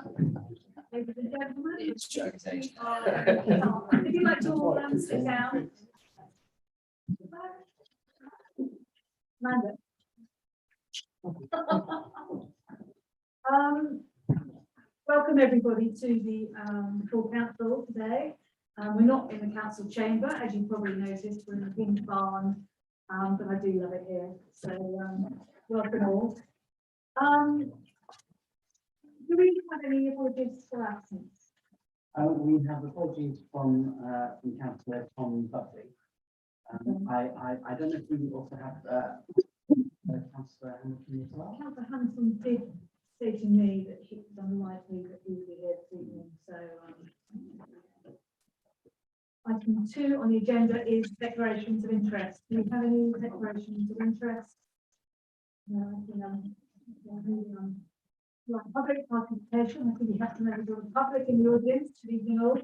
Ladies and gentlemen, It's joke day. if you'd like to all sit down. Amanda. Welcome everybody to the full council today. We're not in the council chamber, as you probably noticed. We're in the King's Barn, but I do love it here. So welcome all. Do we have any apologies for absence? We have apologies from Councillor Tom Buckley. I don't know if we also have Councillor Hamilton as well. Councillor Hamilton did say to me that he was unlikely that he would be here this evening. So item 2 on the agenda is declarations of interest. Do you have any declarations of interest? No, moving on. Right, public participation. I think you have to remember the public in the audience. Good evening all.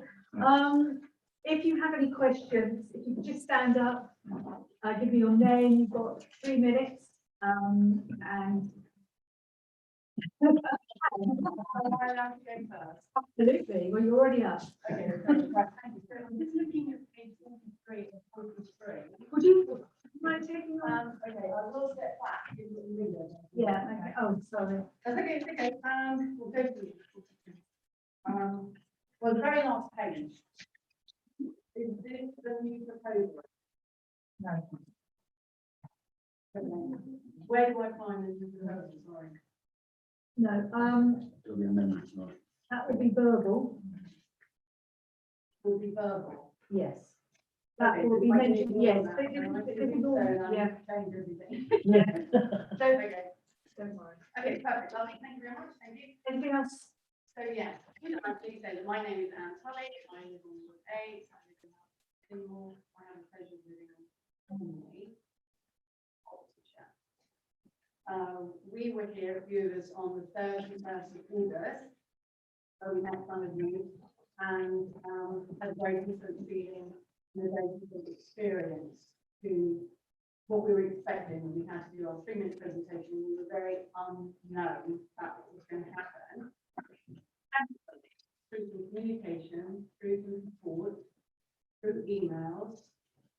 If you have any questions, if you could just stand up, give me your name. You've got 3 minutes, and absolutely. Well, you're already up. Okay, right, thank you. So I'm just looking at page 43 and 43. Would you mind taking on? Okay, I will step back in the window. Yeah. Okay. Oh, sorry. That's okay, it's okay. We'll go through. Well, the very last page. Is this the new proposal? No. Okay. Where do I find the new proposal? Sorry. No. It'll be amendments, right? That would be verbal. Will be verbal. Yes. That Okay, will be I can mentioned. ignore Yes. that, This and I is can all. so now Yeah. change everything. Yeah. Okay. Don't worry. Okay, perfect. Lovely. Thank you very much. Thank you. Anything else? So yeah, I'm pleased to say that my name is Anne Tully. I live on Wood 8. I live in Seymour. I have the pleasure of living on Oxfordshire. We were here, viewers, on the 31st of August. So we met some of you and had a very different feeling and a very different experience to what we were expecting. We had to do our 3-minute presentation. We were very unknown about what was going to happen. Through some communication, through some support, through emails,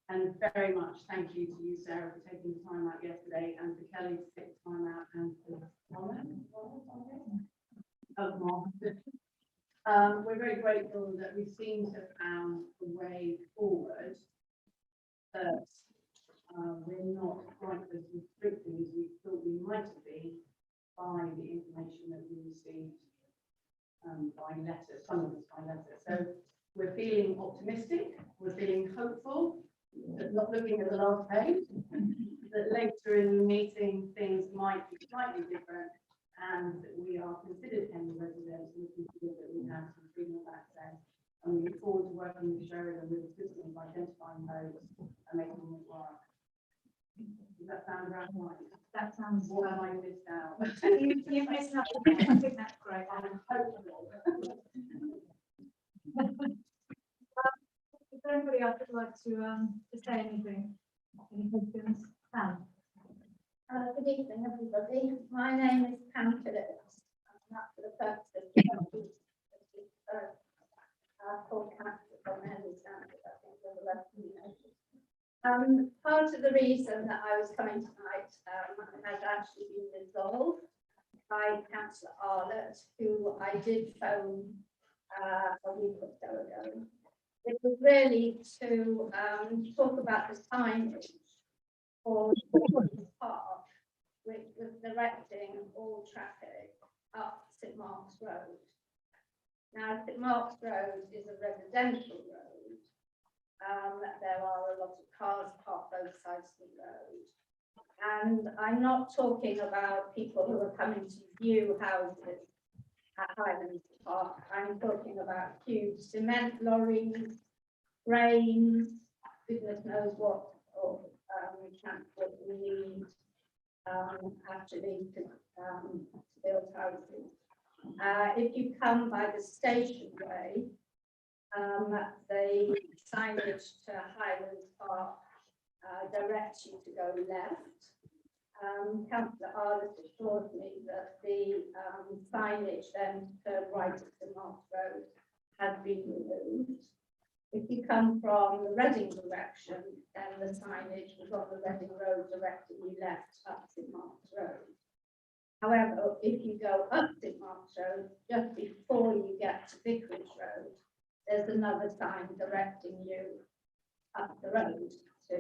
and very much thank you to you, Sarah, for taking the time out yesterday, and for Kelly to take the time out, and for we're very grateful that we seem to have found a way forward that we're not quite as restricted as we thought we might be by the information that we received by letter, some of us by letter. So we're feeling optimistic, we're feeling hopeful, that not looking at the last page, that later in the meeting things might be slightly different, and that we are considered Henley residents and considered that we have some freedom of access. And we look forward to working with Sheridan with the system of identifying those and making it work. Does that sound about right? That sounds. What have I missed out? You missed out. I think that's great. I'm hopeful. Is there anybody else who'd like to say anything? Any questions? Pam. Good evening, everybody. My name is Pam Phillips. I'm up for the purpose of full council from Henley Standard. I think the rest of you know. Part of the reason that I was coming tonight has actually been resolved by Councillor Audit, who I did phone a week or so ago. It was really to talk about the signage for the park, which was directing all traffic up St Mark's Road. Now, St Mark's Road is a residential road. There are a lot of cars parked both sides of the road. And I'm not talking about people who are coming to view houses at Highlands Park. I'm talking about huge cement lorries, cranes, goodness knows what transport we need actually to build houses. If you come by the station way, the signage to Highlands Park directs you to go left, Councillor Audit assured me that the signage then turned right at St Mark's Road had been removed. If you come from the Reading direction, then the signage was on the Reading Road directing you left up St Mark's Road. However, if you go up St Mark's Road, just before you get to Vicarage Road, there's another sign directing you up the road to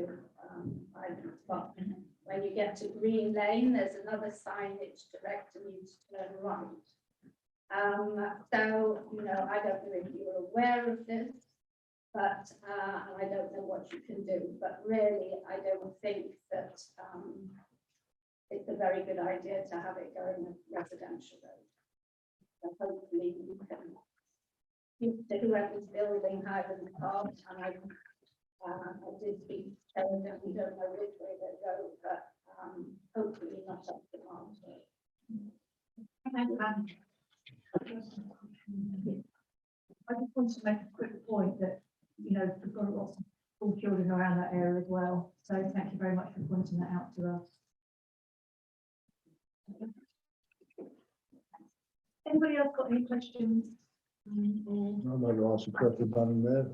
Island Spot. When you get to Green Lane, there's another signage directing you to turn right. So, you know, I don't know if you're aware of this, but and I don't know what you can do, but really, I don't think that it's a very good idea to have it going a residential road. So hopefully you can speak to whoever's building Highland Park, and I did speak to them that we don't know which way they go, but hopefully not up the Mark Road. I just want to make a quick point that, you know, we've got lots of school children around that area as well. So thank you very much for pointing that out to us. Anybody else got any questions? I'm going to ask a question down there.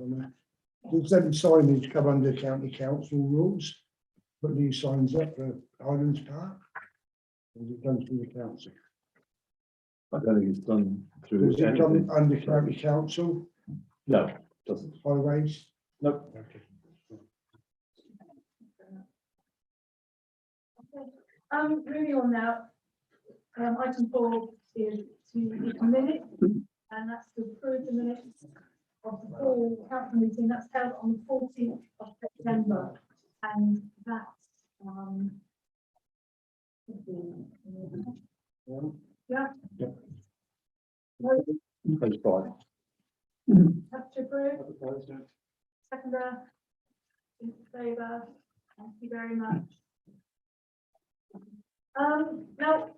Does any signage come under county council rules? Put these signs up for Highlands Park? Or is it done through the council? I don't think it's done through. Does it come under county council, No, it doesn't. highways? Nope. Okay. Moving on now. Item 4 is to the minutes, and that's to approve the minutes of the full council meeting that's held on the 14th of September, and that's yeah. Yep. Page 5. Have to approve. Seconder, in favour, thank you very much. Now,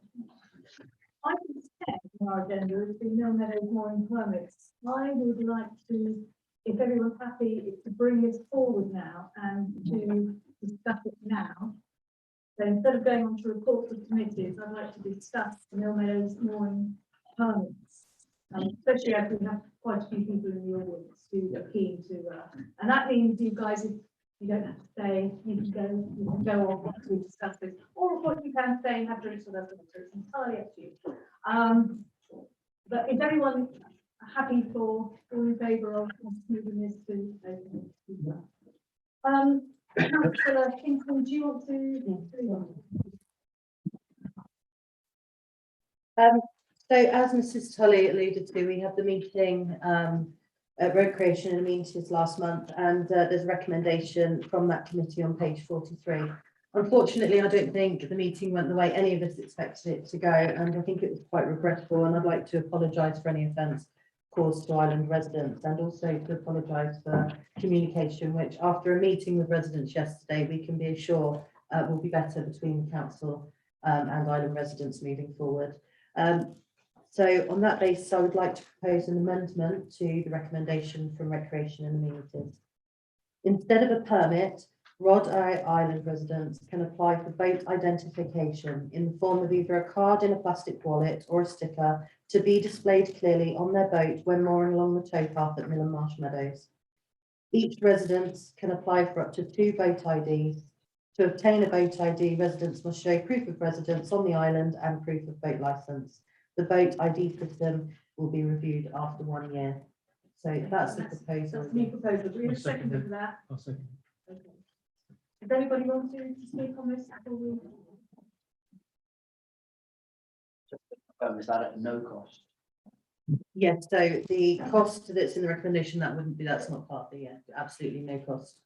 item 10 on our agenda is the Mill Meadows mooring permits. I would like to, if everyone's happy, to bring this forward now and to discuss it now. So instead of going on to reports of committees, I'd like to discuss the Mill Meadows mooring permits. Especially as we have quite a few people in the audience who are keen to, and that means you guys, if you don't have to stay, you can go on once we discuss this, or of course you can stay and have drinks with us, so it's entirely up to you. But is everyone happy for, all in favour of moving this to? Councillor Kingston, do you want to? So as Mrs. Tully alluded to, we had the meeting at Road Creation and Amenities last month, and there's a recommendation from that committee on page 43. Unfortunately, I don't think the meeting went the way any of us expected it to go, and I think it was quite regrettable, and I'd like to apologise for any offence caused to Island residents, and also to apologise for communication, which after a meeting with residents yesterday, we can be assured will be better between the council and Island residents moving forward. So on that basis, I would like to propose an amendment to the recommendation from Recreation and Amenities. Instead of a permit, Rod Island residents can apply for boat identification in the form of either a card in a plastic wallet or a sticker to be displayed clearly on their boat when mooring along the towpath at Mill and Marsh Meadows. Each resident can apply for up to 2 boat IDs. To obtain a boat ID, residents must show proof of residence on the island and proof of boat licence. The boat ID system will be reviewed after 1 year. So that's the proposal. That's the new proposal. Do we have a second for that? I'll second. Okay. Does anybody want to speak on this? Is that at no cost? Yes, so the cost that's in the recommendation, that's not part of the, absolutely no cost.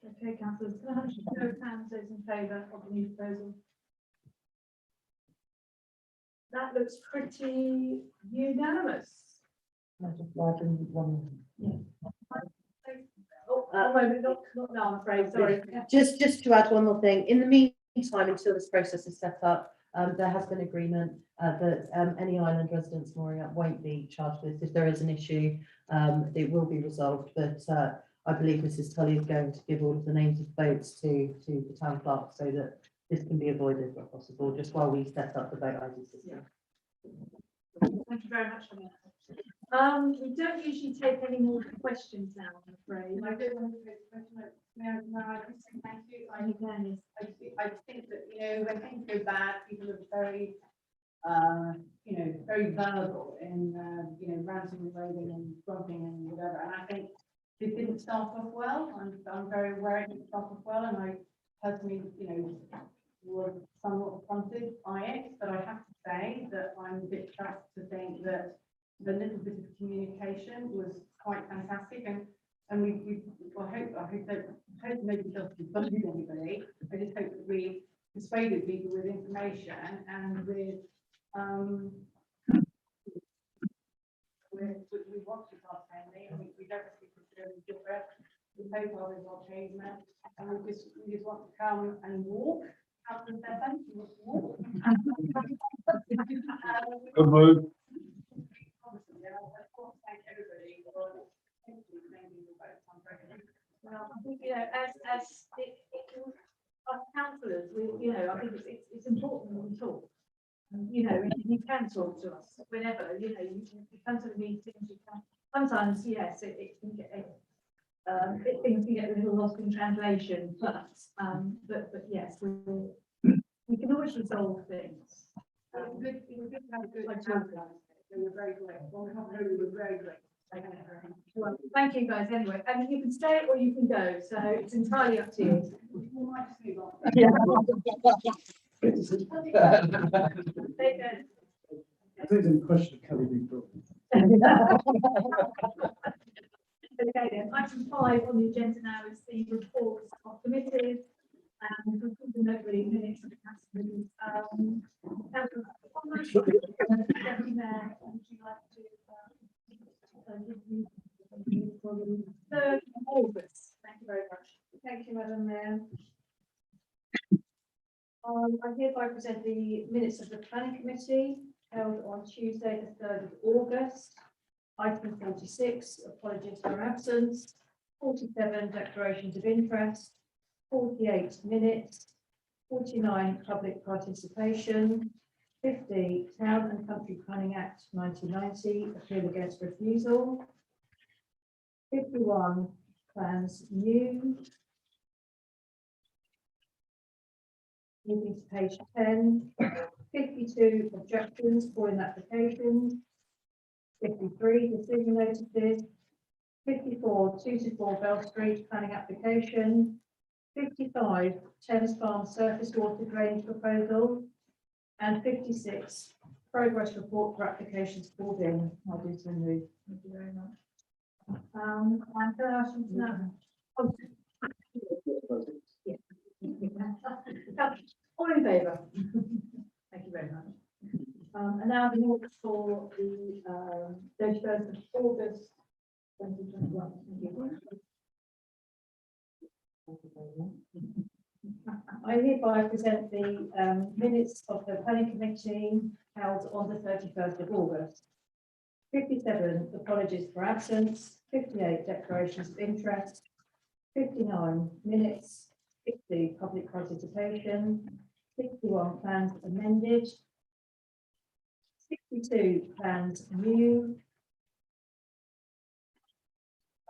Okay, councillors, can I have a show of hands, those in favour of the new proposal? That looks pretty unanimous. I just like one. Oh, wait, not now, I'm afraid, sorry. Just to add one more thing, in the meantime, until this process is set up, there has been agreement that any island residents mooring up won't be charged with. If there is an issue, it will be resolved, but I believe Mrs. Tully is going to give all of the names of boats to the town clerk so that this can be avoided where possible, just while we set up the vote ID system. Thank you very much for that. We don't usually take any more questions now, I'm afraid. I do want to take a question. No, I just say thank you. I think that, when things go bad, people are very, very vulnerable in, ranting and raving and grumping and whatever. And I think it didn't start off well. I'm very aware it didn't start off well, and I personally, was somewhat affronted by it. But I have to say that I'm a bit chuffed to think that the little bit of communication was quite fantastic, and we I hope nobody else bullied anybody. I just hope that we persuaded people with information and with we want to start friendly, and we don't see considerably different. We hope our result achievement, and we just want to come and walk out the session. Walk. Good move. Thank everybody for making the vote on Friday. Well, I think, as us councillors, I think it's important that we talk. And, you can talk to us whenever, you come to the meetings, you can, sometimes, yes, it can get, things can get a little lost in translation, but yes, we can always resolve things. It was good to have a good outcome. They were very great. Well, we were very great. Well, thank you guys anyway, and you can stay or you can go, so it's entirely up to you. We might just move on. Yeah. I think the question can be brought. Okay then, item 5 on the agenda now is the reports of committees and the note reading minutes of the council meetings. Deputy Mayor, would you like to give me for the 3rd of August? Thank you very much. Thank you, Madam Mayor. I hereby present the minutes of the planning committee held on Tuesday, the 3rd of August. Item 46, apologies for absence. 47, declarations of interest. 48 minutes. 49, public participation. 50, Town and Country Planning Act 1990, appeal against refusal. 51, plans new. Moving to page 10, 52 objections, calling applications, 53 decision notices, 54 2 to 4 Bell Street planning application, 55 Thames Farm surface water drainage proposal, and 56 progress report for applications called in. I do so move. Thank you very much. And can I ask you to know? Oh, yeah. All in favour? Thank you very much. And now the minutes for the 31st of August 2021. I hereby present the minutes of the planning committee held on the 31st of August. 57 apologies for absence, 58 declarations of interest, 59 minutes, 60 public participation, 61 plans amended, 62 plans new.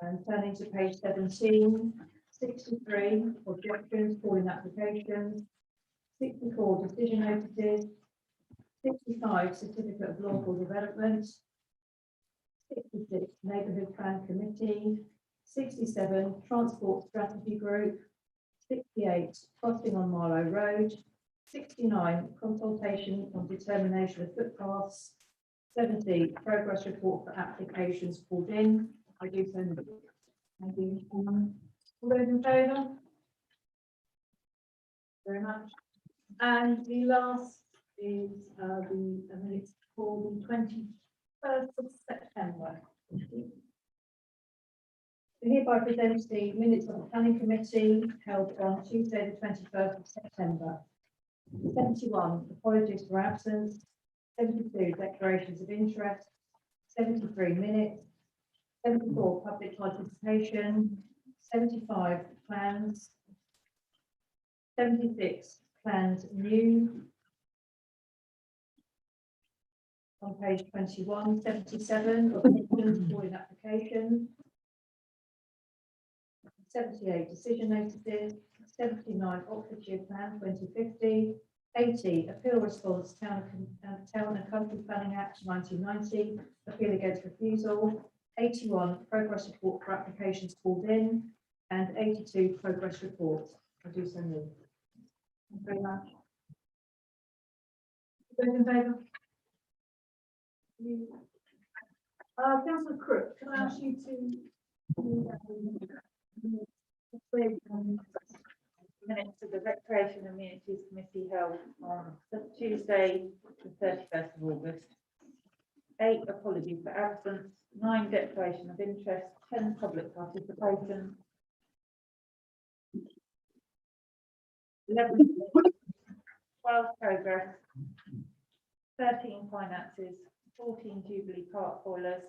And turning to page 17, 63 objections, calling applications, 64 decision notices, 65 certificate of lawful development, 66 neighbourhood plan committee, 67 transport strategy group, 68 crossing on Marlow Road, 69 consultation on determination of footpaths, 70 progress report for applications called in. I do so move. Thank you. All those in favour? Very much. And the last is the minutes for the 21st of September. I hereby present the minutes of the planning committee held on Tuesday, the 21st of September. 71 apologies for absence, 72 declarations of interest, 73 minutes, 74 public participation, 75 plans, 76 planned new. On page 21, 77 of the application. 78 decision notices, 79 Oxfordshire Plan 2050, 80 appeal response Town and Country Planning Act 1990, appeal against refusal, 81 progress report for applications called in, and 82 progress report. I do so move. Thank you very much. Those in favour? Councillor Crook, can I ask you to minutes of the Recreation and Amenities Committee held on Tuesday, the 31st of August. 8 apologies for absence, 9 declaration of interest, 10 public participation, 11 12 progress, 13 finances, 14 Jubilee Park boilers,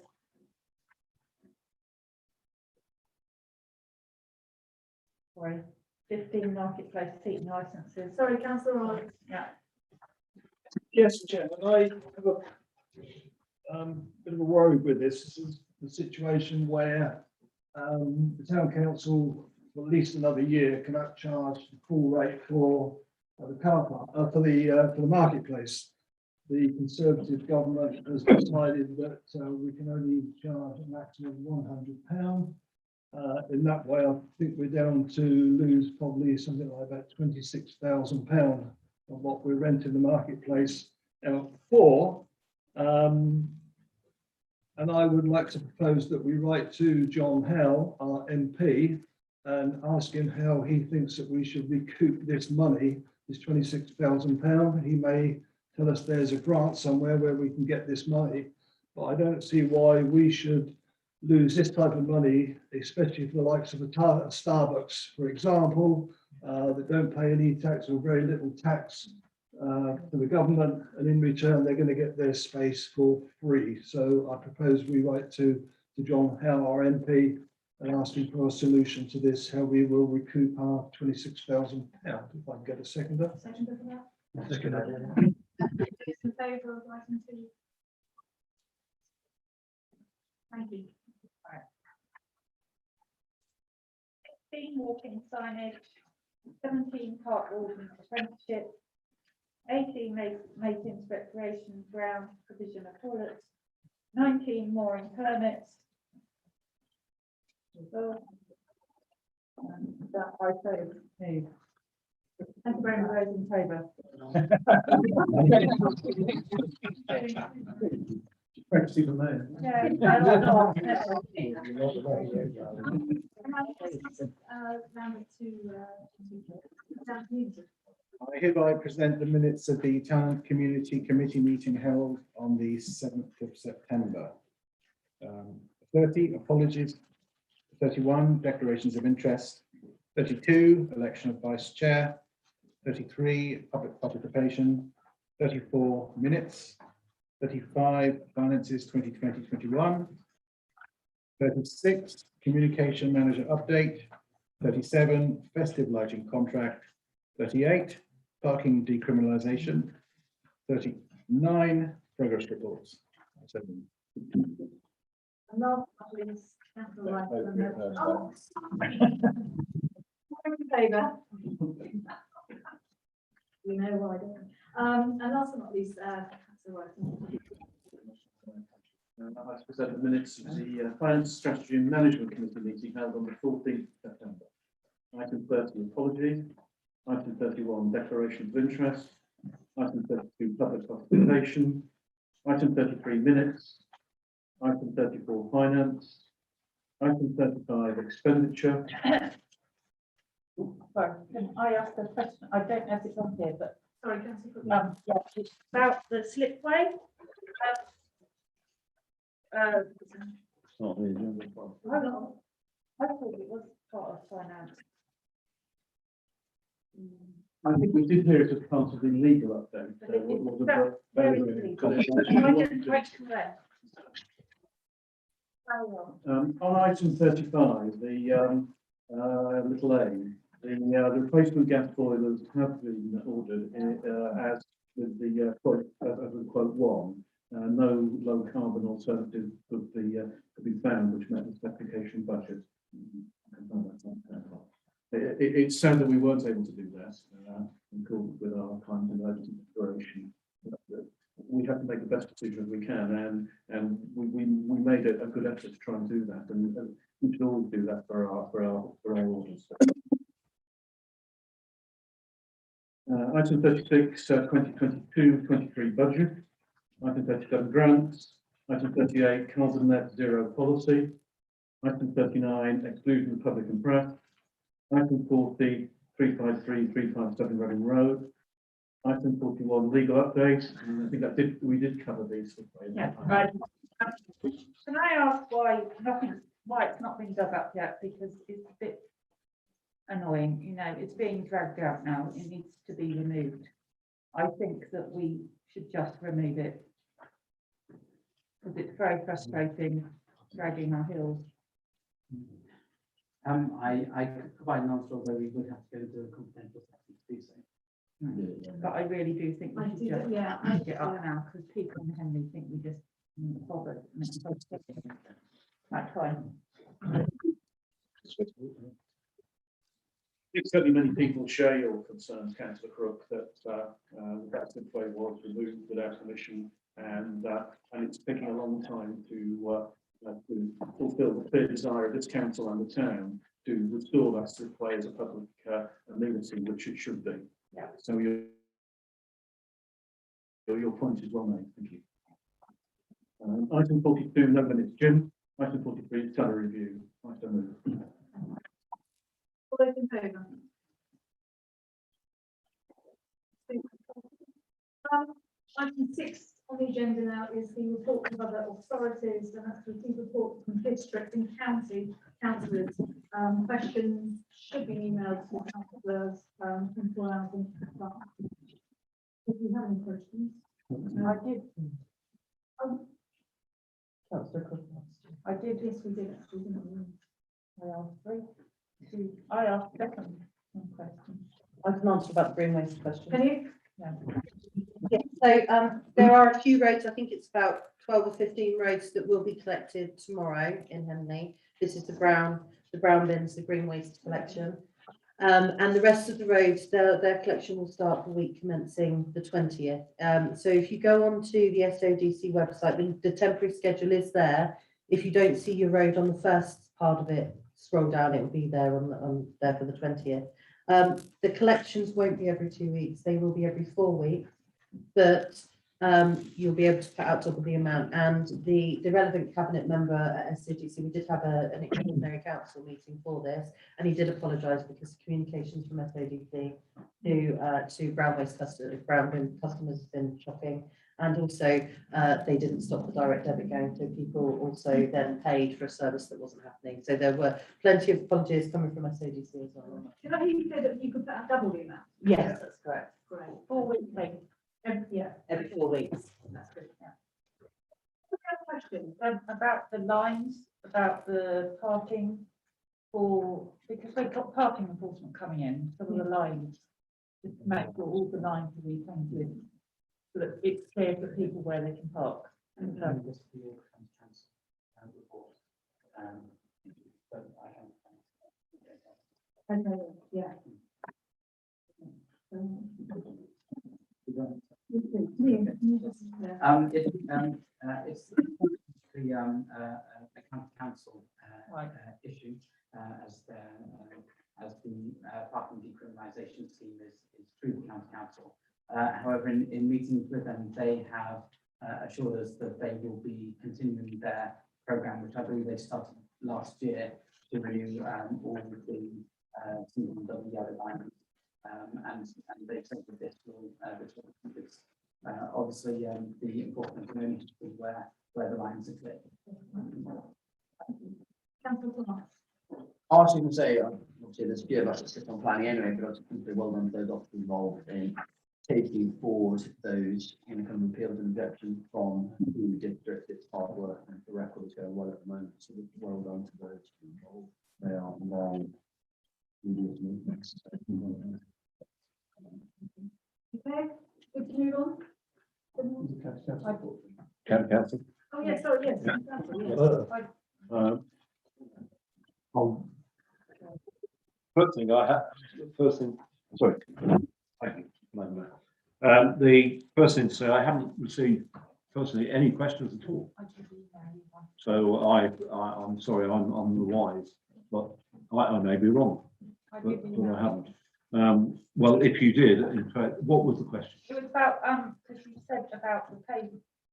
15 marketplace seating licenses. sorry, Councillor Audit. Yeah. Yes, Chairman, I have a bit of a worry with this. This is the situation where the town council for at least another year cannot charge the full rate for the car park, for the marketplace. The Conservative government has decided that we can only charge a maximum of £100. In that way, I think we're down to lose probably something like about £26,000 of what we're renting the marketplace out for. And I would like to propose that we write to John Howe, our MP, and ask him how he thinks that we should recoup this money, this £26,000. He may tell us there's a grant somewhere where we can get this money, but I don't see why we should lose this type of money, especially for the likes of a Starbucks, for example, that don't pay any tax or very little tax to the government, and in return they're going to get their space for free. So I propose we write to John Howe, our MP, and ask him for a solution to this, how we will recoup our £26,000. If I can get a seconder. Seconder for that? Seconder. Those in favour of item 2? Thank you. 16 walking signage, 17 park wardens apprenticeship, 18 matings recreation ground provision of toilets, 19 mooring permits. That I so move. Thank you very much. Those in favour. Thanks, for Mayor. Yeah. Can I round it to town community? I hereby present the minutes of the Town Community Committee meeting held on the 7th of September. 30, apologies. 31, declarations of interest. 32, election of vice chair. 33, public participation. 34, minutes. 35, finances 2020-21. 36, communication manager update. 37, festive lighting contract. 38, parking decriminalisation. 39, progress reports. And last one is Councillor Rice. Oh. In favour? We know why, don't we? And last but not least, Councillor Rice. I'd like to present the minutes of the Finance, Strategy and Management Committee meeting held on the 14th of September. Item 30, apology. Item 31, declaration of interest. Item 32, public participation. Item 33, minutes. Item 34, finance. Item 35, expenditure. Sorry, can I ask a question? I don't know if it's on here, but Sorry, Councillor. yeah, it's about the slipway. It's not the agenda. I thought it was part of finance. I think we did hear it as part of the legal update. But it- What was that- the- where is the legal? I didn't quite correct. On item 35, the little A, The replacement gas boilers have been ordered as with the quote, as with quote one. No low carbon alternative could be found which met the specification budget. It's sad that we weren't able to do that in accordance with our climate emergency declaration. We have to make the best decisions we can, and we made a good effort to try and do that, and we should always do that for our orders. Item 36, 2022-23 budget. Item 37, grants. Item 38, carbon net zero policy. Item 39, exclusion of public and press. Item 40, 353-357 Reading Road. Item 41, legal update. I think we did cover these. Yeah, right. Can I ask why it's not been dug up yet? Because it's a bit annoying, you know, it's being dragged out now, it needs to be removed. I think that we should just remove it. Because it's very frustrating, dragging our heels. I could provide an answer, although we would have to go into a confidential section to do so. But I really do think we should just take it up now, because people in Henley think we just bothered. That's fine. It's certainly many people share your concerns, Councillor Crook, that that simply was removed without permission, and it's taking a long time to fulfil the clear desire of this council and the town to restore that slipway as a public amenity, which it should be. Yeah. So your point is well made. Thank you. Item 42, no minutes, Jim. Item 43, salary review. Item move. All those in favour? Item 6 on the agenda now is the report of other authorities, and that's received reports from district and county councillors. Questions should be emailed to councillors in 4 hours in advance. If you have any questions. I did. I did, yes, we did actually, didn't we? I asked three. I asked second question. I can answer about the green waste question. Can you? Yeah. Yeah, so there are a few roads, I think it's about 12 or 15 roads that will be collected tomorrow in Henley. This is the brown bins, the green waste collection. And the rest of the roads, their collection will start the week commencing the 20th. So if you go onto the SODC website, the temporary schedule is there. If you don't see your road on the first part of it, scroll down, it will be there on there for the 20th. The collections won't be every 2 weeks, they will be every 4 weeks, but you'll be able to put out double the amount. And the relevant cabinet member at SCDC, we did have an extraordinary council meeting for this, and he did apologise because communications from SODC to brown waste customers, brown bin customers have been shocking. And also they didn't stop the direct debit going, so people also then paid for a service that wasn't happening. So there were plenty of apologies coming from SODC as well. Did I hear you say that you could put out double the amount? Yes, that's correct. Great. 4 weeks later. Yeah. Every 4 weeks. That's good. Yeah. Question. About the lines, about the parking because we've got parking enforcement coming in, some of the lines, just to make sure all the lines are repainted, so that it's clear for people where they can park. Okay, yeah. It's the county council issue as the parking decriminalisation scheme is through the county council. However, in meetings with them, they have assured us that they will be continuing their programme, which I believe they started last year, to renew all of the single and yellow lines. And they've said that this will because obviously the important community is where the lines are clear. I was going to say, obviously, there's a few of us that sit on planning anyway, but I was pretty well done for those often involved in taking forward those kind of appeals and objections from the district. It's hard work, and the record is going well at the moment, so well done to those involved. They are long Okay, good to move on. Council. Oh, yes, sorry, yes. Yeah. Councillor, yes. First thing sorry. Thank you. Madam Mayor. The first thing to say, I haven't received personally any questions at all. So I'm sorry, I'm the wise, but I may be wrong, but I haven't. Well, if you did, in fact, what was the question? It was about, because you said about the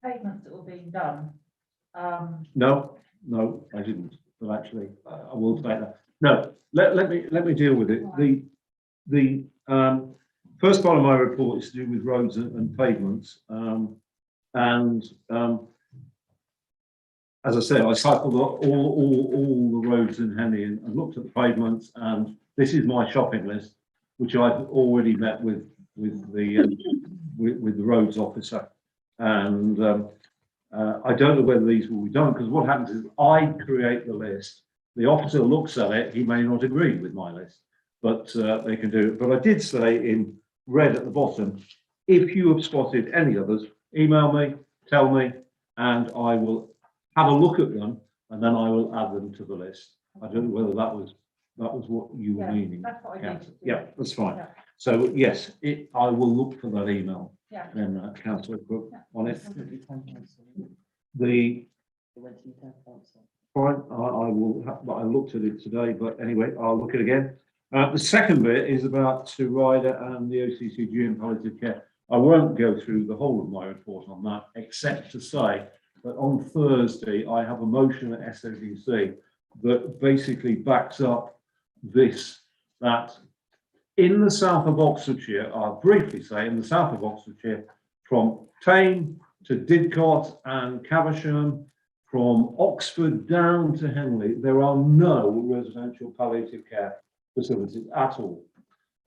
pavements that were being done. No, I didn't, but actually, I will say that. No, let me deal with it. The first part of my report is to do with roads and pavements. As I said, I cycled all the roads in Henley and looked at the pavements, and this is my shopping list, which I've already met with the roads officer. And I don't know whether these will be done, because what happens is I create the list. The officer looks at it, he may not agree with my list, but they can do it. But I did say in red at the bottom, if you have spotted any others, email me, tell me, and I will have a look at them, and then I will add them to the list. I don't know whether that was what you were meaning. That's what I Councillor. did. Yeah, that's fine. Yeah. So yes, I will look for that email. Yeah. Then Councillor Cook on it. Fine, I will. I looked at it today, but anyway, I'll look at it again. The second bit is about Sue Ryder and the OCCG and palliative care. I won't go through the whole of my report on that, except to say that on Thursday I have a motion at SODC that basically backs up this, that in the south of Oxfordshire, I'll briefly say, in the south of Oxfordshire, from Tame to Didcot and Caversham, from Oxford down to Henley, there are no residential palliative care facilities at all.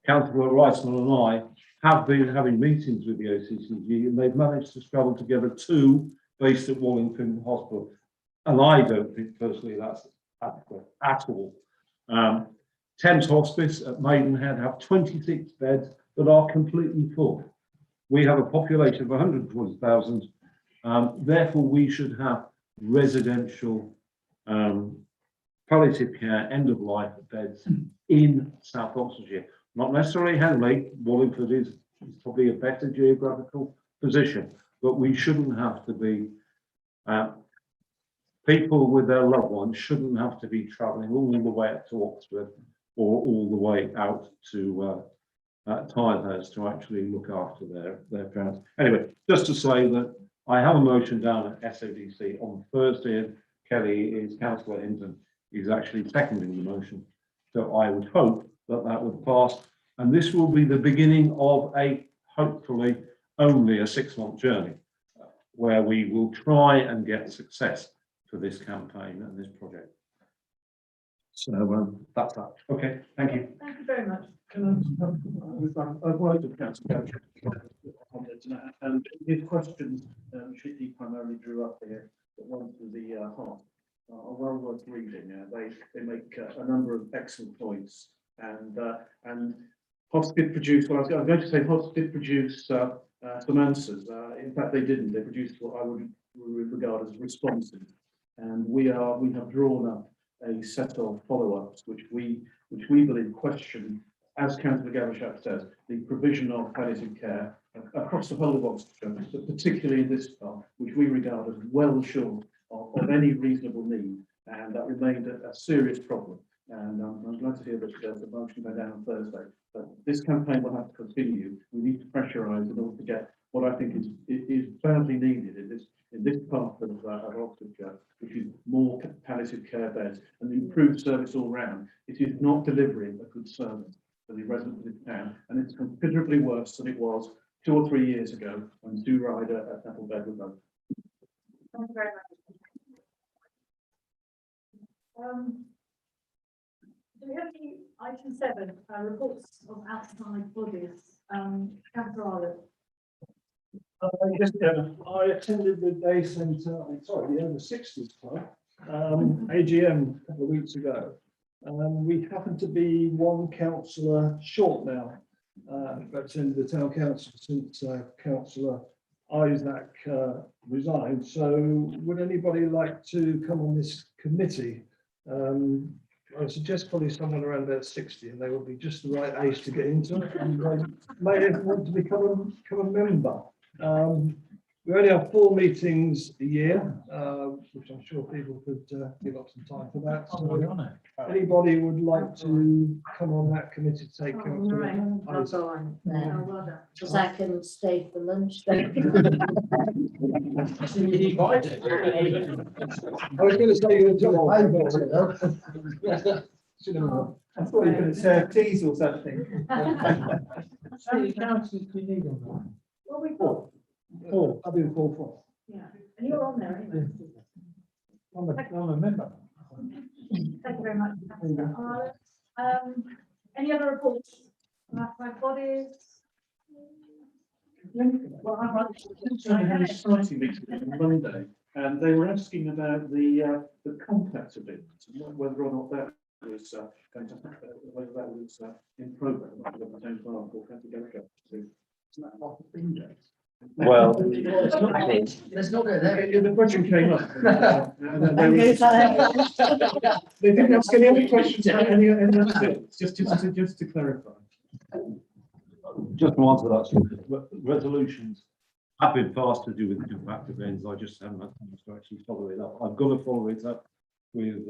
Councillor Reisman and I have been having meetings with the OCCG, and they've managed to scrabble together two based at Wallington Hospital. And I don't think personally that's adequate at all. Thames Hospice at Maidenhead have 26 beds that are completely full. We have a population of 140,000. Therefore, we should have residential palliative care, end of life beds in South Oxfordshire. Not necessarily Henley. Wallingford is probably a better geographical position, but we shouldn't have to be, people with their loved ones shouldn't have to be travelling all the way up to Oxford or all the way out to Tilehurst to actually look after their parents. Anyway, just to say that I have a motion down at SODC on Thursday, and Councillor Hinton is actually seconding the motion. So I would hope that that would pass, and this will be the beginning of a hopefully only a 6-month journey where we will try and get success for this campaign and this project. So that's that. Okay, thank you. Thank you very much. I've worked with Councillor on it, and his questions, which he primarily drew up here, but one to the heart, are well worth reading. They make a number of excellent points, and Hobbs did produce. Well, I was going to say Hobbs did produce some answers. In fact, they didn't. They produced what I would regard as responses, and we have drawn up a set of follow-ups which we believe question, as Councillor Gaveshat says, the provision of palliative care across the whole of Oxfordshire, but particularly in this part, which we regard as well short of any reasonable need, and that remained a serious problem. And I'm glad to hear that the motion went down on Thursday. But this campaign will have to continue. We need to pressurise in order to get what I think is badly needed in this part of Oxfordshire, which is more palliative care beds and improved service all round. It is not delivering a good service for the residents of the town, and it's considerably worse than it was 2 or 3 years ago when Sue Ryder at Nettlebed was open. Thank you very much. Do we have any item 7, reports of outside bodies? Councillor Audit. Yes, I attended the Day Centre, the over 60s club, AGM a couple of weeks ago. We happen to be one councillor short now, representing the town council since councillor Isaac resigned. So would anybody like to come on this committee? I suggest probably someone around about 60, and they will be just the right age to get into it, and they may even want to become a member. We only have 4 meetings a year, which I'm sure people could give up some time for that. So anybody would like to come on that committee to take council? I'll go on then, because I can stay for lunch then. I was going to say you're I thought you were going to serve teas or something. How many councillors do you need on that? Well, we've got, 4. I'll do 4. yeah, and you're on there anyway. I'm a member. Thank you very much. Councillor Arlott. Any other reports? My bodies? Well, I had a society meeting on Monday, and they were asking about the complex of it, whether or not that was going to happen, whether that was in progress. Isn't that not a thing, James? Well, Let's not go there. The question came up. And then they didn't ask any other questions about any other bits, just to clarify. just to answer that, resolutions have been passed to do with the impact events. I just haven't had time to actually follow it up. I've got to follow it up with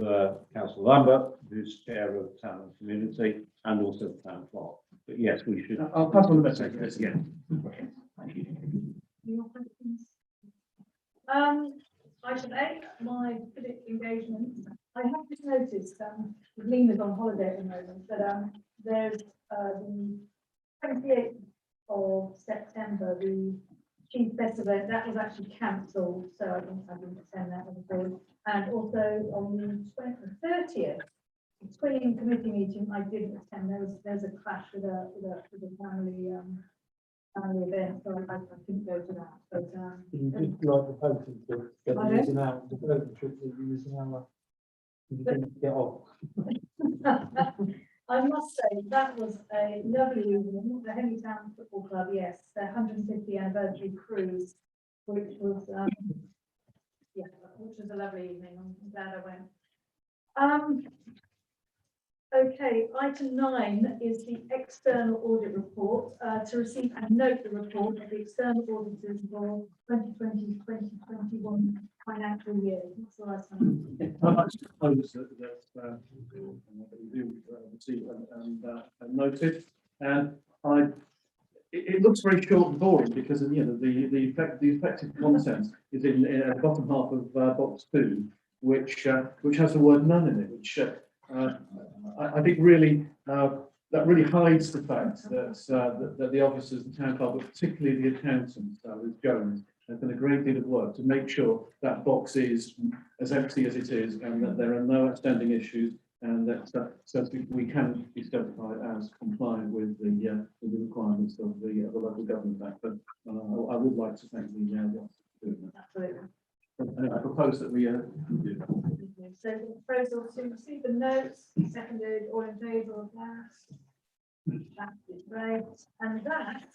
Councillor Lambert, who's chair of Town and Community, and also the Town Clerk. But yes, we should. I'll pass on the message again. Your questions? Item 8, my civic engagement. I have just noticed, Lena's on holiday at the moment, but there's the 28th of September, the Chief Festival, that was actually cancelled, so I didn't attend that before. And also on the 30th, the Twinning Committee meeting, I didn't attend. There's a clash with a family event, so I couldn't go to that. But You did like the voting trip, that Pardon? you're using out, the voting trip that you're using out. You didn't get off. I must say, that was a lovely evening. The Henley Town Football Club, yes, their 150th anniversary cruise, which was, yeah, which was a lovely evening. I'm glad I went. Okay, item 9 is the external audit report. To receive and note the report of the external auditors for 2020-2021 financial year. That's the last one. I'd like to propose that we do receive and noted, and it looks very short and boring because the effective content is in the bottom half of box 2, which has the word none in it, which I think really that really hides the fact that the officers, the town clerk, but particularly the accountant, with Jones, have done a great deal of work to make sure that box is as empty as it is, and that there are no outstanding issues, and that so we can be certified as compliant with the requirements of the Local Government Act. But I would like to thank the officers for doing that. Absolutely. And I propose that we do. So the proposal to receive the notes, seconded, all in favour of that? That is great. And that